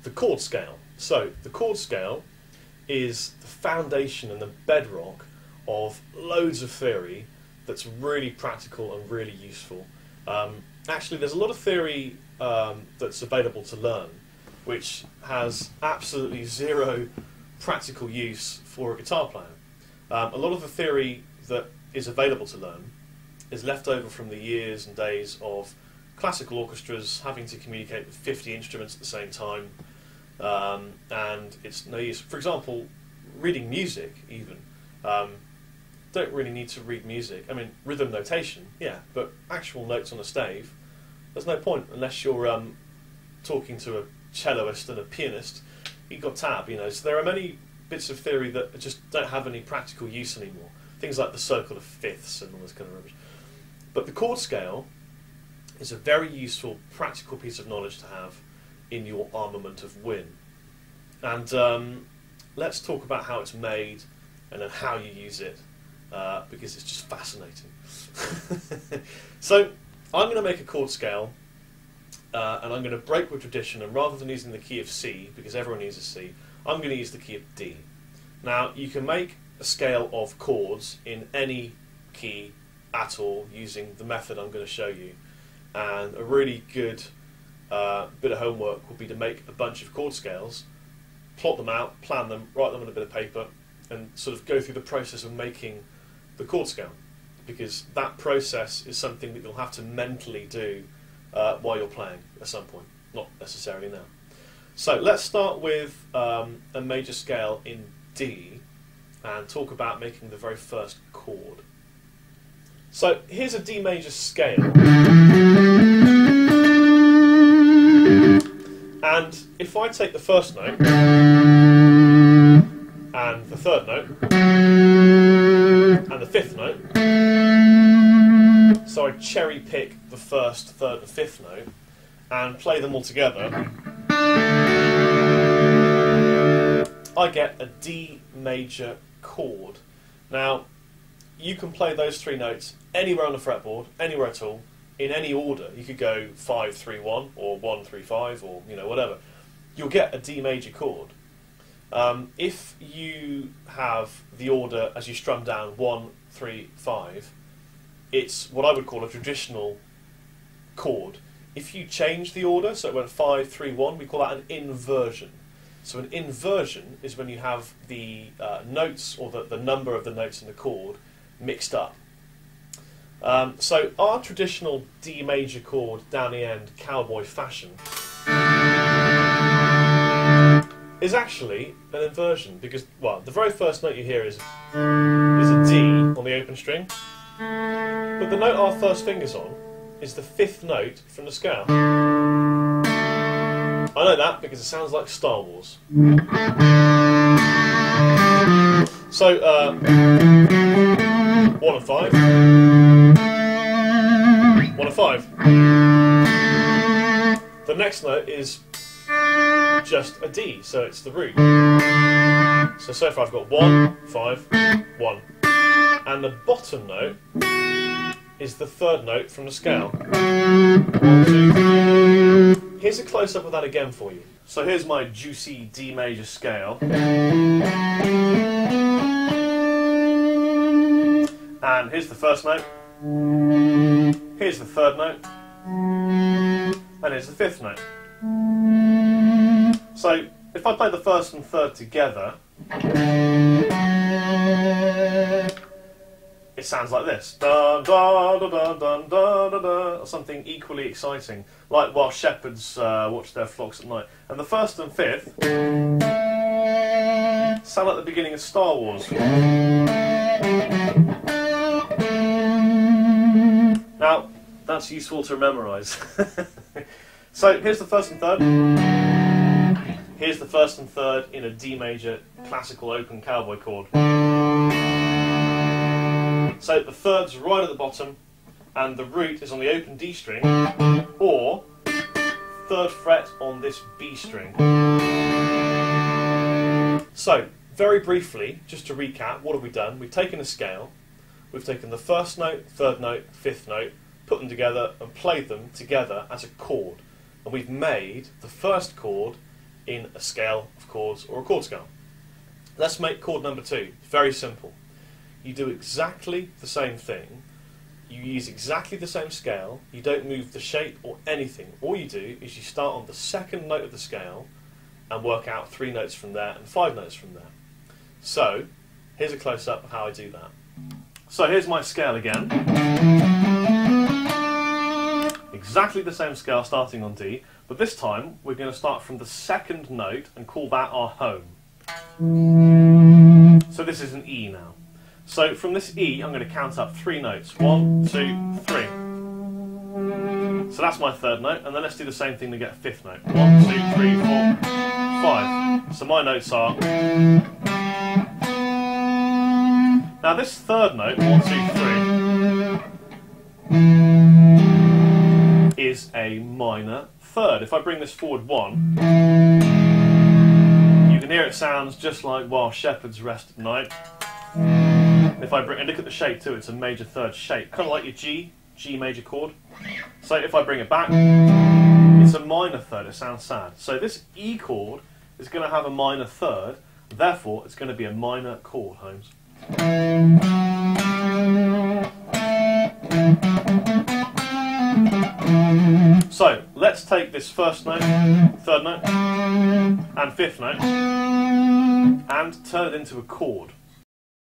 the chord scale. So the chord scale is the foundation and the bedrock of loads of theory that's really practical and really useful. Actually, there's a lot of theory that's available to learn, which has absolutely zero practical use for a guitar player. A lot of the theory that is available to learn is left over from the years and days of classical orchestras having to communicate with 50 instruments at the same time, and it's no use. For example, reading music even. Don't really need to read music. I mean, rhythm notation, yeah, but actual notes on a stave, there's no point unless you're talking to a celloist and a pianist. You've got tab, you know. So there are many bits of theory that just don't have any practical use anymore. Things like the circle of fifths and all this kind of rubbish. But the chord scale is a very useful, practical piece of knowledge to have in your armament of Win. And let's talk about how it's made and then how you use it, because it's just fascinating. So I'm going to make a chord scale, and I'm going to break with tradition, and rather than using the key of C, because everyone uses C, I'm going to use the key of D. Now, you can make a scale of chords in any key at all using the method I'm going to show you. And a really good bit of homework would be to make a bunch of chord scales, plot them out, plan them, write them on a bit of paper, and sort of go through the process of making the chord scale, because that process is something that you'll have to mentally do while you're playing at some point, not necessarily now. So let's start with a major scale in D and talk about making the very first chord. So here's a D major scale, and if I take the first note and the third note and the fifth note, so I cherry pick the first, third and fifth note and play them all together, I get a D major chord. Now, you can play those three notes anywhere on the fretboard, anywhere at all, in any order. You could go 5-3-1 or 1-3-5 or whatever. You'll get a D major chord. If you have the order as you strum down 1-3-5, it's what I would call a traditional chord. If you change the order, so it went 5-3-1, we call that an inversion. So an inversion is when you have the notes, or the number of the notes in the chord, mixed up. So our traditional D major chord down the end, cowboy fashion, is actually an inversion, because, well, the very first note you hear is a D on the open string, but the note our first finger's on is the fifth note from the scale. I know that because it sounds like Star Wars. So, 1 and 5. 1 and 5. The next note is just a D, so it's the root. So far I've got 1, 5, 1. And the bottom note is the third note from the scale. 1, 2, 3. Here's a close-up of that again for you. So here's my juicy D major scale. And here's the first note. Here's the third note. And here's the fifth note. So if I play the first and third together, it sounds like this. Dun, dun, dun, dun, dun, dun, dun, or something equally exciting, like while shepherds watch their flocks at night. And the first and fifth sound like the beginning of Star Wars. Now, that's useful to memorise. So here's the first and third. Here's the first and third in a D major classical open cowboy chord. So the third's right at the bottom, and the root is on the open D string, or third fret on this B string. So, very briefly, just to recap, what have we done? We've taken a scale, we've taken the first note, third note, fifth note, put them together and played them together as a chord. And we've made the first chord in a scale of chords or a chord scale. Let's make chord number 2. Very simple. You do exactly the same thing. You use exactly the same scale. You don't move the shape or anything. All you do is you start on the second note of the scale and work out 3 notes from there and 5 notes from there. So, here's a close-up of how I do that. So here's my scale again. Exactly the same scale starting on D, but this time we're going to start from the second note and call that our home. So this is an E now. So from this E, I'm going to count up 3 notes. 1, 2, 3. So that's my third note, and then let's do the same thing to get a 5th note. 1, 2, 3, 4, 5. So my notes are... Now this third note, 1, 2, 3, is a minor third. If I bring this forward 1, you can hear it sounds just like while shepherds rest at night. If I bring, and look at the shape too, it's a major third shape, kind of like your G major chord. So if I bring it back, it's a minor third, it sounds sad. So this E chord is going to have a minor third, therefore it's going to be a minor chord, Holmes. So let's take this first note, third note, and 5th note, and turn it into a chord.